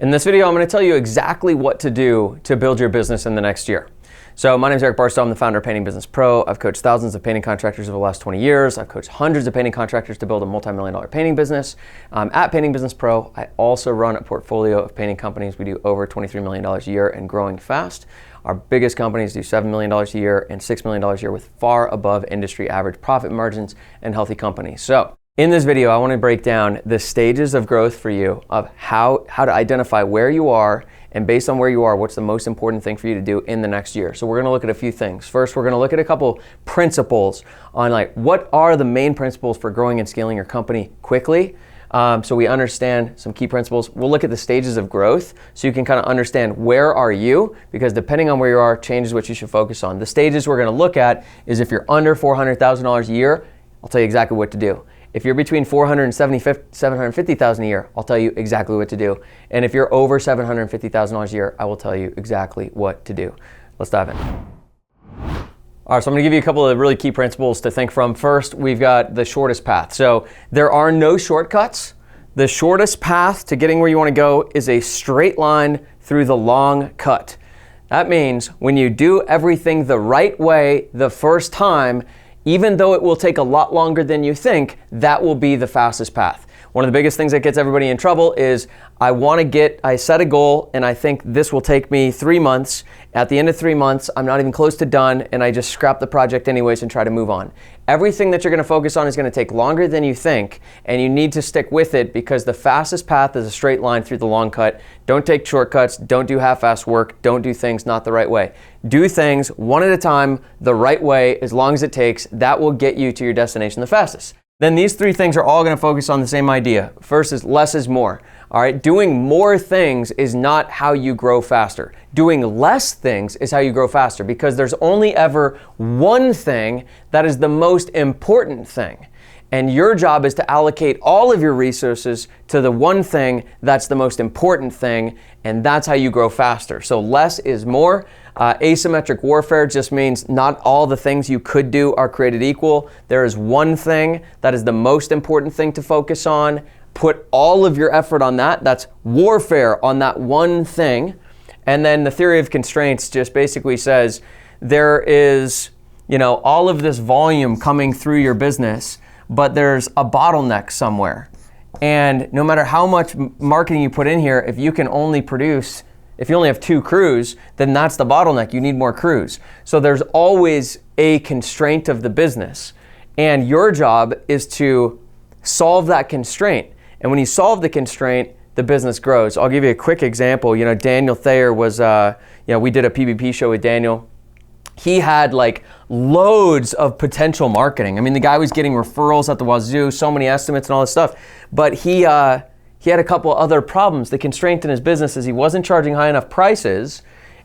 In this video, I'm going to tell you exactly what to do to build your business in the next year. So my name is Eric Barstow. I'm the founder of Painting Business Pro. I've coached thousands of painting contractors over the last 20 years. I've coached hundreds of painting contractors to build a multi-million-dollar painting business. At Painting Business Pro, I also run a portfolio of painting companies. We do over $23 million a year and growing fast. Our biggest companies do $7 million a year and $6 million a year with far above industry average profit margins and healthy companies. So in this video, I want to break down the stages of growth for you of how to identify where you are, and based on where you are, what's the most important thing for you to do in the next year. So we're going to look at a few things. First, we're going to look at a couple principles on what are the main principles for growing and scaling your company quickly. So we understand some key principles. We'll look at the stages of growth so you can kind of understand where are you, because depending on where you are changes what you should focus on. The stages we're going to look at is if you're under $400,000 a year, I'll tell you exactly what to do. If you're between $470,000 and $750,000 a year, I'll tell you exactly what to do. And if you're over $750,000 a year, I will tell you exactly what to do. Let's dive in. All right, so I'm gonna give you a couple of really key principles to think from. First, we've got the shortest path. So there are no shortcuts. The shortest path to getting where you wanna go is a straight line through the long cut. That means when you do everything the right way the first time, even though it will take a lot longer than you think, that will be the fastest path. One of the biggest things that gets everybody in trouble is I set a goal and I think this will take me 3 months. At the end of 3 months, I'm not even close to done and I just scrap the project anyways and try to move on. Everything that you're gonna focus on is gonna take longer than you think, and you need to stick with it because the fastest path is a straight line through the long cut. Don't take shortcuts, don't do half-assed work, don't do things not the right way. Do things one at a time, the right way, as long as it takes. That will get you to your destination the fastest. Then these three things are all going to focus on the same idea. First is less is more. All right, doing more things is not how you grow faster. Doing less things is how you grow faster, because there's only ever one thing that is the most important thing. And your job is to allocate all of your resources to the one thing that's the most important thing, and that's how you grow faster. So less is more. Asymmetric warfare just means not all the things you could do are created equal. There is one thing that is the most important thing to focus on. Put all of your effort on that. That's warfare on that one thing. And then the theory of constraints just basically says there is, all of this volume coming through your business, but there's a bottleneck somewhere. And no matter how much marketing you put in here, if you only have 2 crews, then that's the bottleneck. You need more crews. So there's always a constraint of the business. And your job is to solve that constraint. And when you solve the constraint, the business grows. I'll give you a quick example. Daniel Thayer was, we did a PvP show with Daniel. He had loads of potential marketing. I mean, the guy was getting referrals at the wazoo, so many estimates and all this stuff. But he had a couple other problems. The constraint in his business is he wasn't charging high enough prices,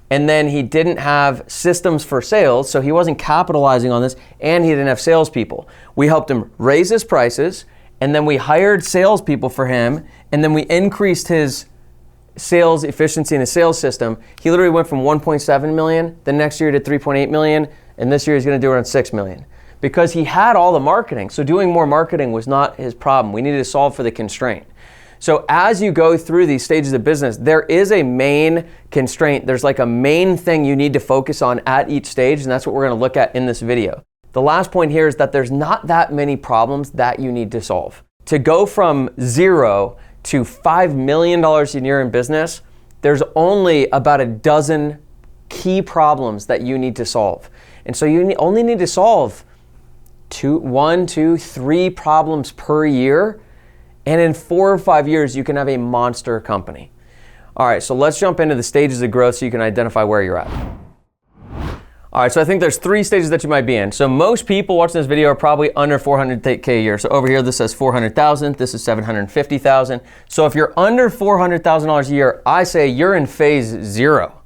and then he didn't have systems for sales, so he wasn't capitalizing on this, and he didn't have salespeople. We helped him raise his prices, and then we hired salespeople for him, and then we increased his sales efficiency in his sales system. He literally went from 1.7 million, the next year to 3.8 million, and this year he's gonna do around 6 million. Because he had all the marketing, so doing more marketing was not his problem. We needed to solve for the constraint. So as you go through these stages of business, there is a main constraint. There's a main thing you need to focus on at each stage, and that's what we're gonna look at in this video. The last point here is that there's not that many problems that you need to solve. To go from 0 to $5 million a year in business, there's only about a dozen key problems that you need to solve. And so you only need to solve 1, 2, 3 problems per year. And in 4 or 5 years, you can have a monster company. All right, so let's jump into the stages of growth so you can identify where you're at. All right, so I think there's 3 stages that you might be in. So most people watching this video are probably under 400K a year. So over here, this says 400,000. This is 750,000. So if you're under $400,000 a year, I say you're in phase 0.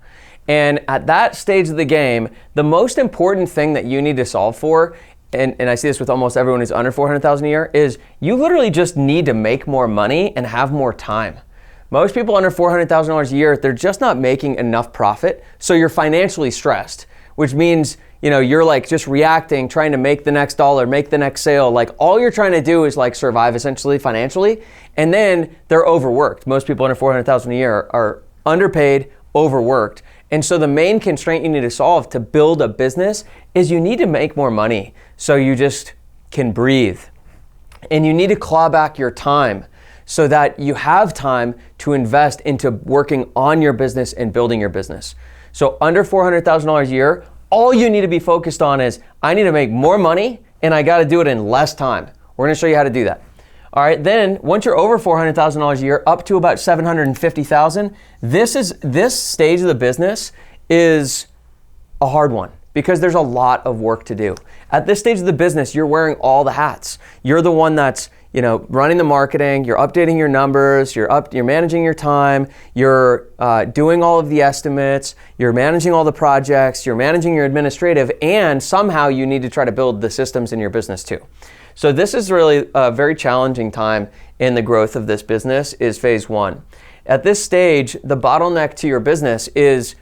And at that stage of the game, the most important thing that you need to solve for, and I see this with almost everyone who's under 400,000 a year, is you literally just need to make more money and have more time. Most people under $400,000 a year, they're just not making enough profit, so you're financially stressed. which means, you're like just reacting, trying to make the next dollar, make the next sale. Like all you're trying to do is like survive essentially financially. And then they're overworked. Most people under 400,000 a year are underpaid, overworked. And so the main constraint you need to solve to build a business is you need to make more money so you just can breathe. And you need to claw back your time so that you have time to invest into working on your business and building your business. So under $400,000 a year, all you need to be focused on is, I need to make more money and I got to do it in less time. We're going to show you how to do that. All right, then once you're over $400,000 a year, up to about $750,000, this stage of the business is a hard one because there's a lot of work to do. At this stage of the business, you're wearing all the hats. You're the one that's running the marketing, you're updating your numbers, you're managing your time, you're doing all of the estimates, you're managing all the projects, you're managing your administrative, and somehow you need to try to build the systems in your business too. So this is really a very challenging time in the growth of this business is phase one. At this stage, the bottleneck to your business is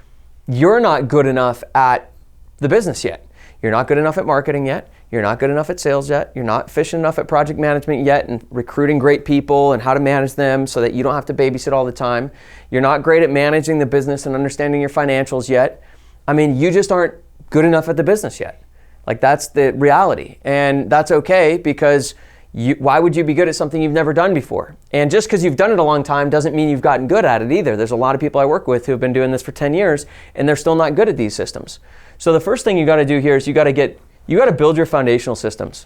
you're not good enough at the business yet. You're not good enough at marketing yet. You're not good enough at sales yet. You're not efficient enough at project management yet and recruiting great people and how to manage them so that you don't have to babysit all the time. You're not great at managing the business and understanding your financials yet. I mean, you just aren't good enough at the business yet. Like that's the reality. And that's okay because why would you be good at something you've never done before? And just because you've done it a long time doesn't mean you've gotten good at it either. There's a lot of people I work with who have been doing this for 10 years and they're still not good at these systems. So the first thing you got to do here is you got to build your foundational systems.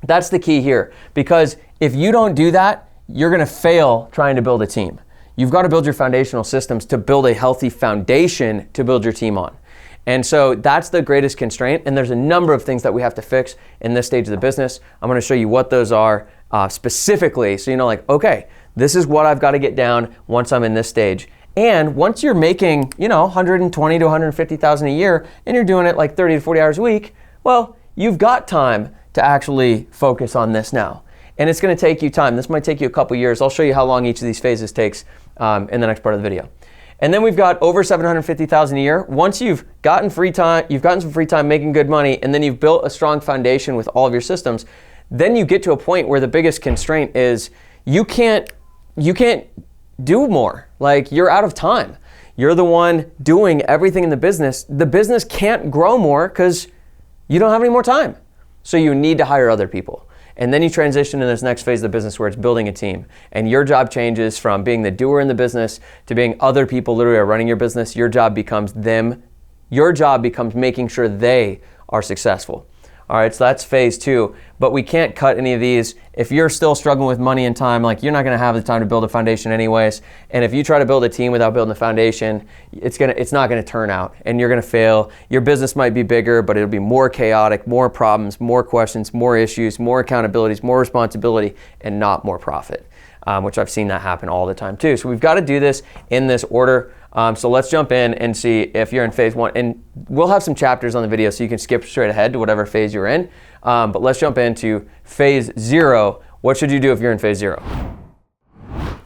That's the key here, because if you don't do that, you're going to fail trying to build a team. You've got to build your foundational systems to build a healthy foundation to build your team on. And so that's the greatest constraint. And there's a number of things that we have to fix in this stage of the business. I'm going to show you what those are specifically. So okay, this is what I've got to get down once I'm in this stage. And once you're making, 120 to 150,000 a year and you're doing it like 30 to 40 hours a week, well, you've got time to actually focus on this now. And it's going to take you time. This might take you a couple years. I'll show you how long each of these phases takes in the next part of the video. And then we've got over 750,000 a year. Once you've gotten some free time making good money, and then you've built a strong foundation with all of your systems, then you get to a point where the biggest constraint is you can't do more. Like you're out of time. You're the one doing everything in the business. The business can't grow more because you don't have any more time. So you need to hire other people. And then you transition to this next phase of the business where it's building a team. And your job changes from being the doer in the business to being other people literally are running your business. Your job becomes them. Your job becomes making sure they are successful. All right, so that's phase two, but we can't cut any of these. If you're still struggling with money and time, like you're not gonna have the time to build a foundation anyways. And if you try to build a team without building a foundation, it's not gonna turn out and you're gonna fail. Your business might be bigger, but it'll be more chaotic, more problems, more questions, more issues, more accountabilities, more responsibility, and not more profit, which I've seen that happen all the time too. So we've gotta do this in this order. So let's jump in and see if you're in phase one. And we'll have some chapters on the video so you can skip straight ahead to whatever phase you're in. But let's jump into phase zero. What should you do if you're in phase zero?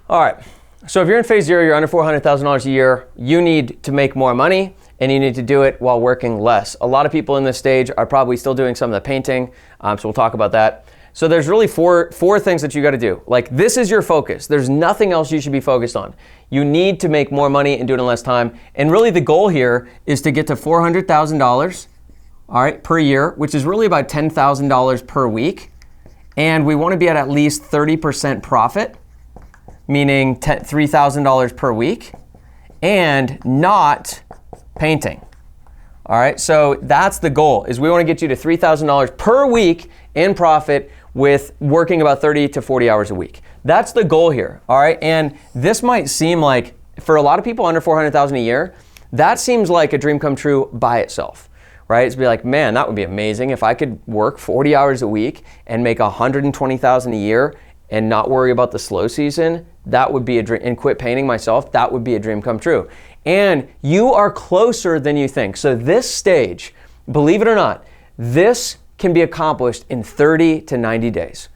All right. So if you're in phase zero, you're under $400,000 a year, you need to make more money and you need to do it while working less. A lot of people in this stage are probably still doing some of the painting. So we'll talk about that. So there's really four things that you got to do. Like this is your focus. There's nothing else you should be focused on. You need to make more money and do it in less time. And really the goal here is to get to $400,000, all right, per year, which is really about $10,000 per week. And we want to be at least 30% profit, meaning $3,000 per week, and not painting. All right, so that's the goal, is we want to get you to $3,000 per week in profit with working about 30 to 40 hours a week. That's the goal here, all right? And this might seem like, for a lot of people under 400,000 a year, that seems like a dream come true by itself, right? It's be like, man, that would be amazing if I could work 40 hours a week and make 120,000 a year and not worry about the slow season. That would be a dream, and quit painting myself. That would be a dream come true. And you are closer than you think. So this stage, believe it or not, this can be accomplished in 30 to 90 days.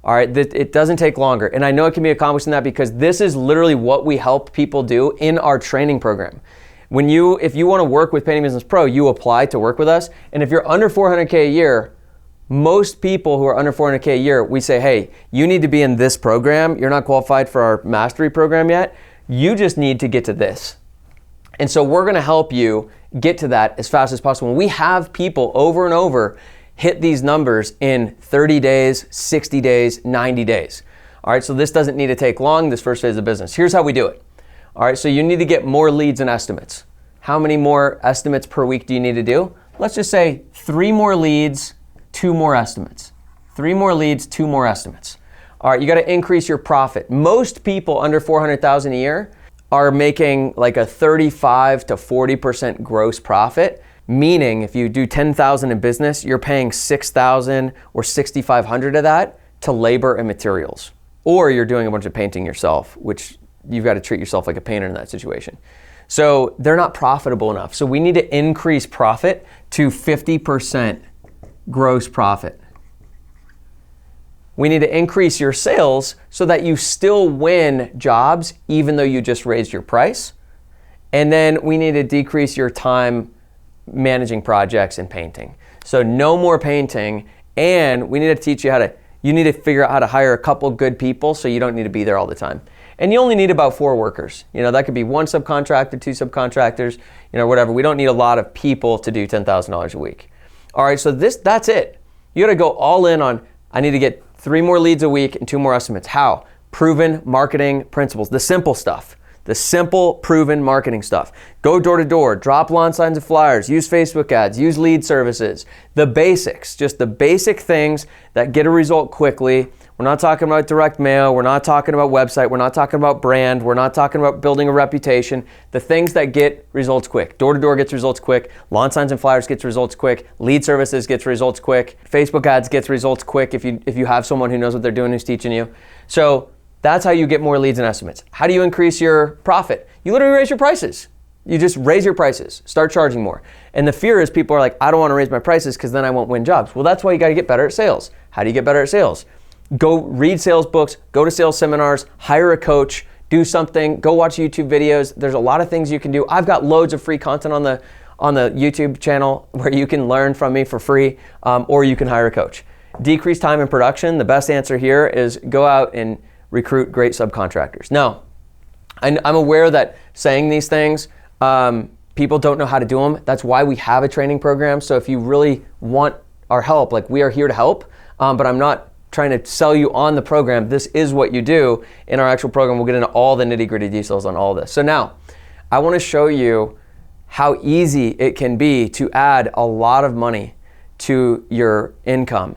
All right, it doesn't take longer. And I know it can be accomplished in that because this is literally what we help people do in our training program. If you want to work with Painting Business Pro, you apply to work with us. And if you're under 400K a year, most people who are under 400K a year, we say, hey, you need to be in this program. You're not qualified for our mastery program yet. You just need to get to this. And so we're going to help you get to that as fast as possible. And we have people over and over hit these numbers in 30 days, 60 days, 90 days. All right, so this doesn't need to take long, this first phase of the business. Here's how we do it. All right, so you need to get more leads and estimates. How many more estimates per week do you need to do? Let's just say 3 more leads, 2 more estimates. 3 more leads, 2 more estimates. All right, you got to increase your profit. Most people under 400,000 a year are making like a 35 to 40% gross profit, meaning if you do 10,000 in business, you're paying 6,000 or 6,500 of that to labor and materials. Or you're doing a bunch of painting yourself, which you've got to treat yourself like a painter in that situation. So they're not profitable enough. So we need to increase profit to 50% gross profit. We need to increase your sales so that you still win jobs even though you just raised your price. And then we need to decrease your time managing projects and painting. So no more painting, and we need to teach you you need to figure out how to hire a couple good people so you don't need to be there all the time. And you only need about 4 workers. That could be 1 subcontractor, 2 subcontractors, whatever. We don't need a lot of people to do $10,000 a week. All right, so that's it. You got to go all in on, I need to get 3 more leads a week and 2 more estimates. How? Proven marketing principles, the simple stuff. The simple, proven marketing stuff. Go door to door, drop lawn signs and flyers, use Facebook ads, use lead services. The basics, just the basic things that get a result quickly. We're not talking about direct mail. We're not talking about website. We're not talking about brand. We're not talking about building a reputation. The things that get results quick. Door to door gets results quick. Lawn signs and flyers gets results quick. Lead services gets results quick. Facebook ads gets results quick if you have someone who knows what they're doing, who's teaching you. So that's how you get more leads and estimates. How do you increase your profit? You literally raise your prices. You just raise your prices, start charging more. And the fear is people are like, I don't want to raise my prices because then I won't win jobs. Well, that's why you got to get better at sales. How do you get better at sales? Go read sales books, go to sales seminars, hire a coach, do something, go watch YouTube videos. There's a lot of things you can do. I've got loads of free content on the YouTube channel where you can learn from me for free, or you can hire a coach. Decrease time in production. The best answer here is go out and recruit great subcontractors. Now, I'm aware that saying these things, people don't know how to do them. That's why we have a training program. So if you really want our help, like we are here to help, but I'm not trying to sell you on the program. This is what you do in our actual program. We'll get into all the nitty-gritty details on all this. So now, I want to show you how easy it can be to add a lot of money to your income.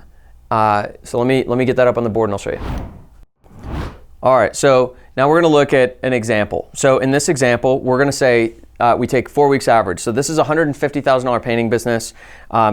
So let me get that up on the board and I'll show you. All right, so now we're going to look at an example. So in this example, we're going to say we take 4 weeks average. So this is a $150,000 painting business.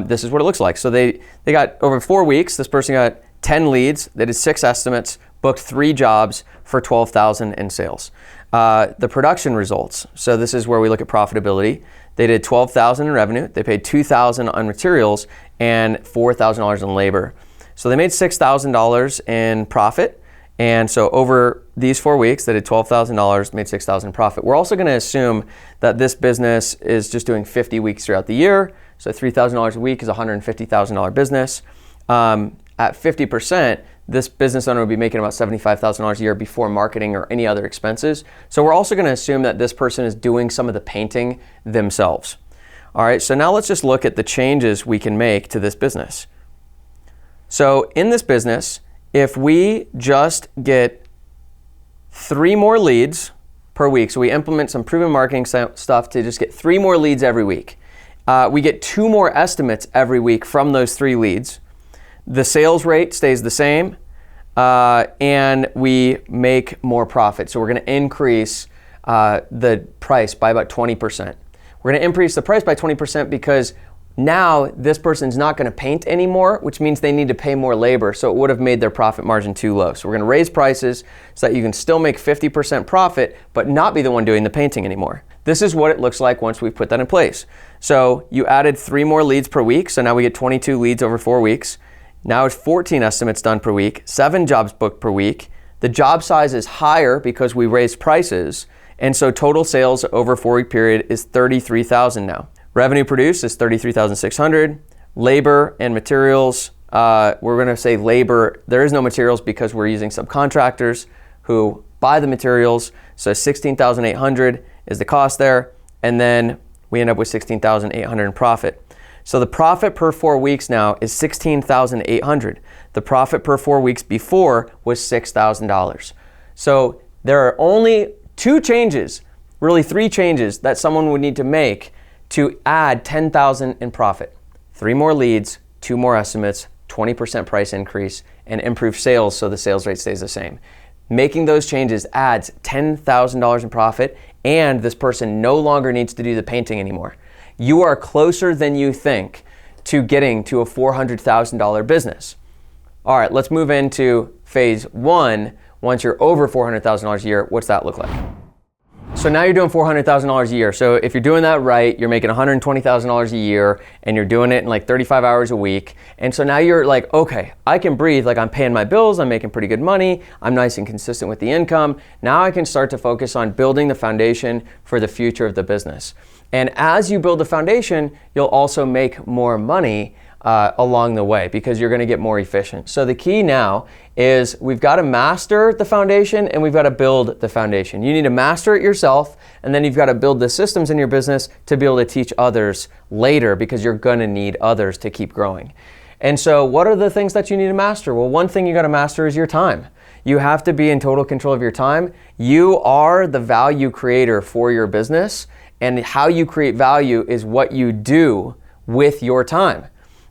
This is what it looks like. So they got over 4 weeks. This person got 10 leads. They did 6 estimates, booked 3 jobs for $12,000 in sales. The production results. So this is where we look at profitability. They did $12,000 in revenue. They paid $2,000 on materials and $4,000 in labor. So they made $6,000 in profit. And so over these 4 weeks, they did $12,000, made $6,000 in profit. We're also going to assume that this business is just doing 50 weeks throughout the year. So $3,000 a week is a $150,000 business. At 50%, this business owner would be making about $75,000 a year before marketing or any other expenses. So we're also going to assume that this person is doing some of the painting themselves. All right, so now let's just look at the changes we can make to this business. So in this business, if we just get 3 more leads per week, so we implement some proven marketing stuff to just get 3 more leads every week. We get 2 more estimates every week from those 3 leads. The sales rate stays the same, and we make more profit. So we're going to increase the price by about 20%. We're going to increase the price by 20% because now this person's not going to paint anymore, which means they need to pay more labor. So it would have made their profit margin too low. So we're going to raise prices so that you can still make 50% profit, but not be the one doing the painting anymore. This is what it looks like once we've put that in place. So you added 3 more leads per week. So now we get 22 leads over 4 weeks. Now it's 14 estimates done per week, 7 jobs booked per week. The job size is higher because we raised prices, And so total sales over a 4-week period is 33,000 now. Revenue produced is 33,600. Labor and materials, we're going to say labor. There is no materials because we're using subcontractors who buy the materials. So 16,800 is the cost there. And then we end up with 16,800 in profit. So the profit per 4 weeks now is 16,800. The profit per 4 weeks before was $6,000. So there are only 2 changes, really 3 changes that someone would need to make to add 10,000 in profit. 3 more leads, 2 more estimates, 20% price increase, and improve sales so the sales rate stays the same. Making those changes adds $10,000 in profit, and this person no longer needs to do the painting anymore. You are closer than you think to getting to a $400,000 business. All right, let's move into phase 1. Once you're over $400,000 a year, what's that look like? So now you're doing $400,000 a year. So if you're doing that right, you're making $120,000 a year and you're doing it in like 35 hours a week. And so now you're like, okay, I can breathe. Like I'm paying my bills, I'm making pretty good money, I'm nice and consistent with the income. Now I can start to focus on building the foundation for the future of the business. And as you build the foundation, you'll also make more money along the way because you're going to get more efficient. So the key now is we've got to master the foundation and we've got to build the foundation. You need to master it yourself, and then you've got to build the systems in your business to be able to teach others later because you're going to need others to keep growing. And so what are the things that you need to master? Well, one thing you got to master is your time. You have to be in total control of your time. You are the value creator for your business, and how you create value is what you do with your time.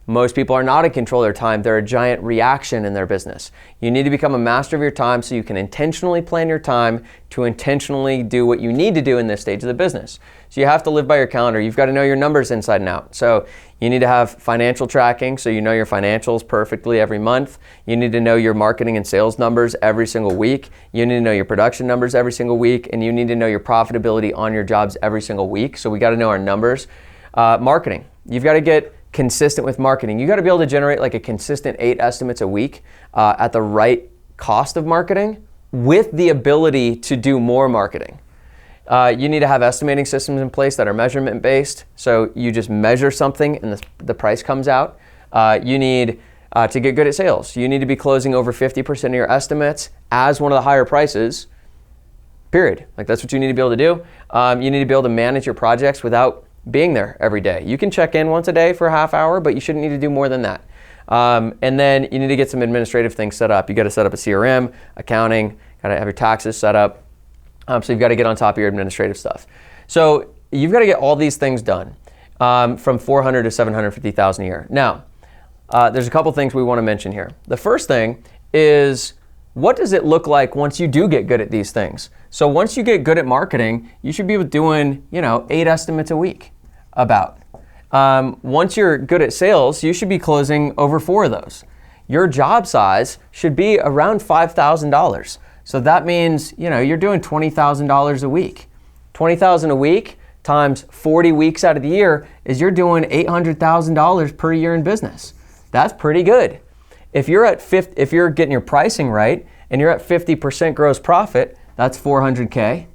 Most people are not in control of their time. They're a giant reaction in their business. You need to become a master of your time so you can intentionally plan your time to intentionally do what you need to do in this stage of the business. So you have to live by your calendar. You've got to know your numbers inside and out. So you need to have financial tracking so you know your financials perfectly every month. You need to know your marketing and sales numbers every single week. You need to know your production numbers every single week. And you need to know your profitability on your jobs every single week. So we got to know our numbers. Marketing. You've got to get consistent with marketing. You got to be able to generate like a consistent 8 estimates a week at the right cost of marketing with the ability to do more marketing. You need to have estimating systems in place that are measurement based. So you just measure something and the price comes out. You need to get good at sales. You need to be closing over 50% of your estimates as one of the higher prices, period. Like that's what you need to be able to do. You need to be able to manage your projects without being there every day. You can check in once a day for a half hour, but you shouldn't need to do more than that. And then you need to get some administrative things set up. You got to set up a CRM, accounting, got to have your taxes set up. So you've got to get on top of your administrative stuff. So you've got to get all these things done from 400 to 750,000 a year. Now, there's a couple things we want to mention here. The first thing is, what does it look like once you do get good at these things? So once you get good at marketing, you should be doing, 8 estimates a week about. Once you're good at sales, you should be closing over 4 of those. Your job size should be around $5,000. So that means, you're doing $20,000 a week. $20,000 a week times 40 weeks out of the year is you're doing $800,000 per year in business. That's pretty good. If you're getting your pricing right and you're at 50% gross profit, that's $400K.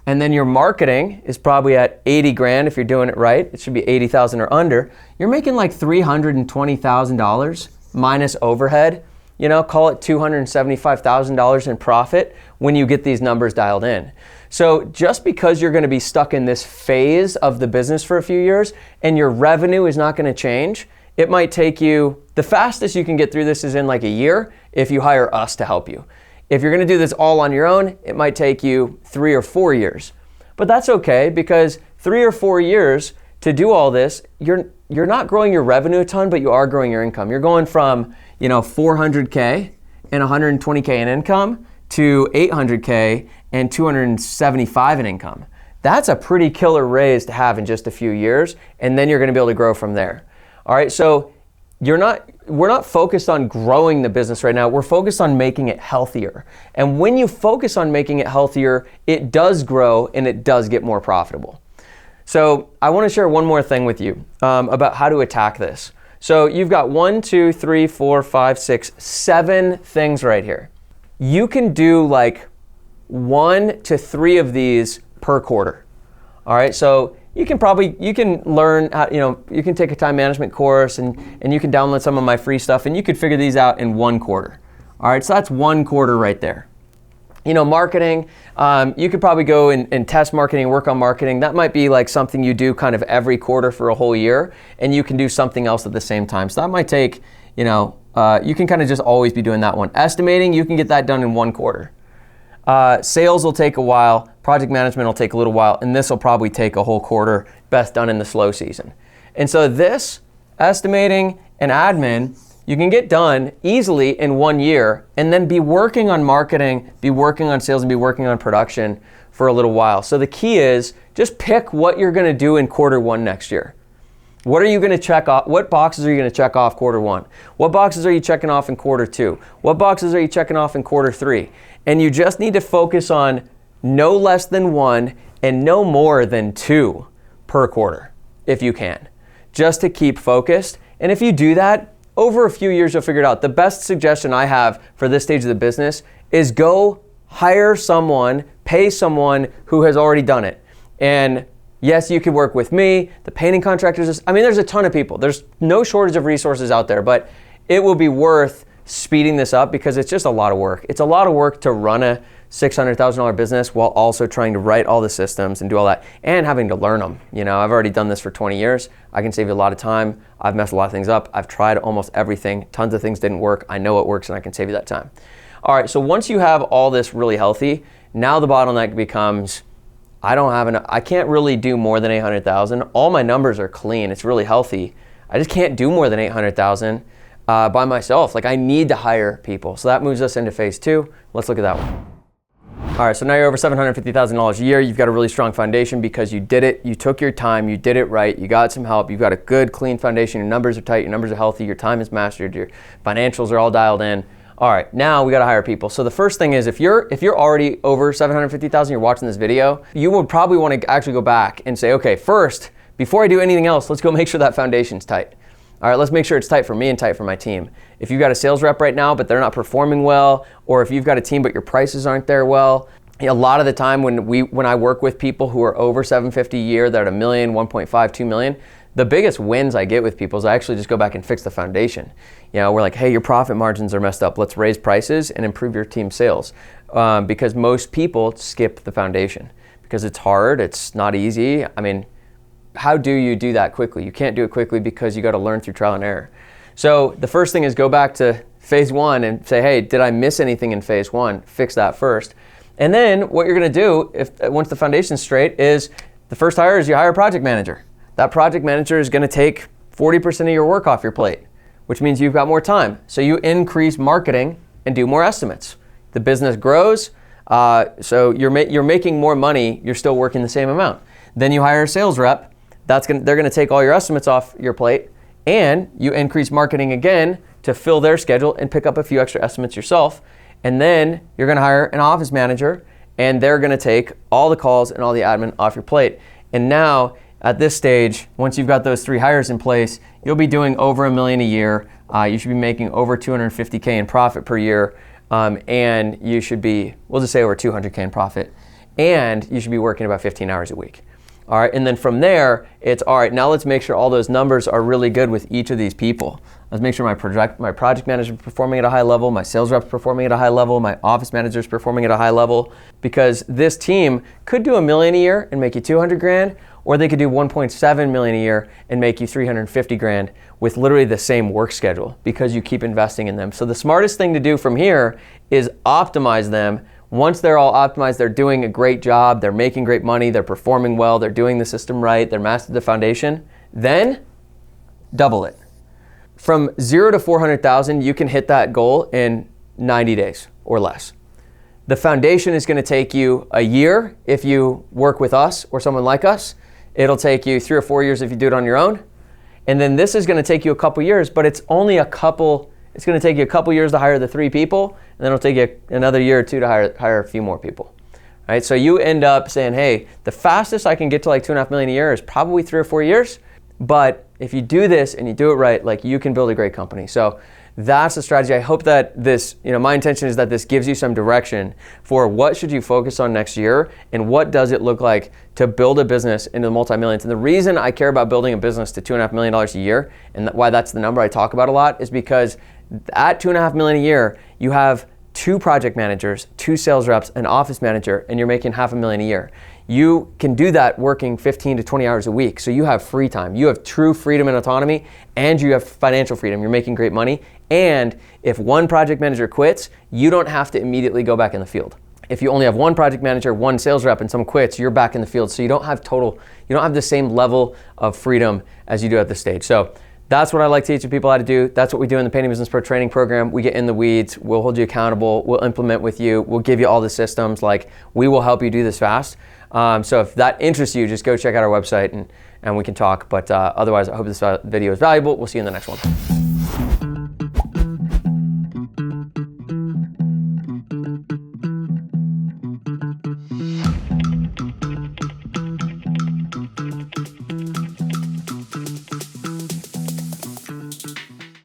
And then your marketing is probably at 80 grand if you're doing it right. It should be 80,000 or under. You're making like $320,000 minus overhead. Call it $275,000 in profit when you get these numbers dialed in. So just because you're going to be stuck in this phase of the business for a few years and your revenue is not going to change, it might take you, the fastest you can get through this is in like a year if you hire us to help you. If you're going to do this all on your own, it might take you 3 or 4 years. But that's okay, because 3 or 4 years to do all this, you're not growing your revenue a ton, but you are growing your income. You're going from, $400K and $120K in income to $800K and $275 in income. That's a pretty killer raise to have in just a few years, and then you're going to be able to grow from there. All right, so we're not focused on growing the business right now. We're focused on making it healthier. And when you focus on making it healthier, it does grow and it does get more profitable. So I want to share one more thing with you about how to attack this. So you've got 1, 2, 3, 4, 5, 6, 7 things right here. You can do like 1 to 3 of these per quarter. All right, so you can learn how, you can take a time management course and you can download some of my free stuff and you could figure these out in 1 quarter. All right, so that's 1 quarter right there. Marketing, you could probably go and test marketing, work on marketing. That might be like something you do kind of every quarter for a whole year, and you can do something else at the same time. So that might take, you can kind of just always be doing that one. Estimating, you can get that done in 1 quarter. Sales will take a while, project management will take a little while, and this will probably take a whole quarter, best done in the slow season. And so this, estimating and admin, you can get done easily in 1 year and then be working on marketing, be working on sales, and be working on production for a little while. So the key is just pick what you're gonna do in Q1 next year. What are you gonna check off? What boxes are you gonna check off Q1? What boxes are you checking off in Q2? What boxes are you checking off in Q3? And you just need to focus on no less than 1 and no more than 2 per quarter, if you can, just to keep focused. And if you do that, over a few years, you'll figure it out. The best suggestion I have for this stage of the business is go hire someone, pay someone who has already done it. And yes, you could work with me, the painting contractors. There's a ton of people. There's no shortage of resources out there, but it will be worth speeding this up because it's just a lot of work. It's a lot of work to run a $600,000 business while also trying to write all the systems and do all that and having to learn them. I've already done this for 20 years. I can save you a lot of time. I've messed a lot of things up. I've tried almost everything. Tons of things didn't work. I know it works and I can save you that time. All right, so once you have all this really healthy, now the bottleneck becomes, I can't really do more than 800,000. All my numbers are clean. It's really healthy. I just can't do more than 800,000 by myself. I need to hire people. So that moves us into phase 2. Let's look at that one. All right, so now you're over $750,000 a year. You've got a really strong foundation because you did it. You took your time. You did it right. You got some help. You've got a good, clean foundation. Your numbers are tight. Your numbers are healthy. Your time is mastered. Your financials are all dialed in. All right, now we got to hire people. So the first thing is if you're already over $750,000, you're watching this video, you would probably want to actually go back and say, okay, first, before I do anything else, let's go make sure that foundation's tight. All right, let's make sure it's tight for me and tight for my team. If you've got a sales rep right now, but they're not performing well, or if you've got a team but your prices aren't there well, a lot of the time when I work with people who are over $750,000 a year, they're at $1 million, 1.5, $2 million, the biggest wins I get with people is I actually just go back and fix the foundation. We're like, hey, your profit margins are messed up. Let's raise prices and improve your team sales. Because most people skip the foundation because it's hard, it's not easy. How do you do that quickly? You can't do it quickly because you got to learn through trial and error. So the first thing is go back to phase 1 and say, hey, did I miss anything in phase 1? Fix that first. And then what you're going to do once the foundation's straight is the first hire is you hire a project manager. That project manager is going to take 40% of your work off your plate, which means you've got more time. So you increase marketing and do more estimates. The business grows, so you're making more money, you're still working the same amount. Then you hire a sales rep. They're going to take all your estimates off your plate, and you increase marketing again to fill their schedule and pick up a few extra estimates yourself. And then you're going to hire an office manager, and they're going to take all the calls and all the admin off your plate. And now, at this stage, once you've got those 3 hires in place, you'll be doing over $1 million a year. You should be making over $250K in profit per year, and you should be, we'll just say over $200K in profit, and you should be working about 15 hours a week. All right, and then from there, it's all right, now let's make sure all those numbers are really good with each of these people. Let's make sure my project manager is performing at a high level, my sales rep is performing at a high level, my office manager is performing at a high level, because this team could do $1 million a year and make you 200 grand, or they could do 1.7 million a year and make you 350 grand with literally the same work schedule because you keep investing in them. So the smartest thing to do from here is optimize them. Once they're all optimized, they're doing a great job, they're making great money, they're performing well, they're doing the system right, they're mastered the foundation, then double it. From 0 to 400,000, you can hit that goal in 90 days or less. The foundation is going to take you a year if you work with us or someone like us. It'll take you 3 or 4 years if you do it on your own. And then this is going to take you a couple years, but it's going to take you a couple years to hire the 3 people, and then it'll take you another year or 2 to hire a few more people. Right? So you end up saying, hey, the fastest I can get to like $2.5 million a year is probably 3 or 4 years. But if you do this and you do it right, like you can build a great company. So that's the strategy. I hope that this, my intention is that this gives you some direction for what should you focus on next year and what does it look like to build a business into the multi-millions. And the reason I care about building a business to $2.5 million a year, and why that's the number I talk about a lot, is because at $2.5 million a year, you have 2 project managers, 2 sales reps, an office manager, and you're making $500,000 a year. You can do that working 15 to 20 hours a week. So you have free time. You have true freedom and autonomy, and you have financial freedom. You're making great money. And if one project manager quits, you don't have to immediately go back in the field. If you only have 1 project manager, 1 sales rep, and someone quits, you're back in the field. So you don't have the same level of freedom as you do at this stage. So that's what I like teaching people how to do. That's what we do in the Painting Business Pro training program. We get in the weeds. We'll hold you accountable. We'll implement with you. We'll give you all the systems. We will help you do this fast. So if that interests you, just go check out our website and we can talk. But otherwise, I hope this video is valuable. We'll see you in the next one.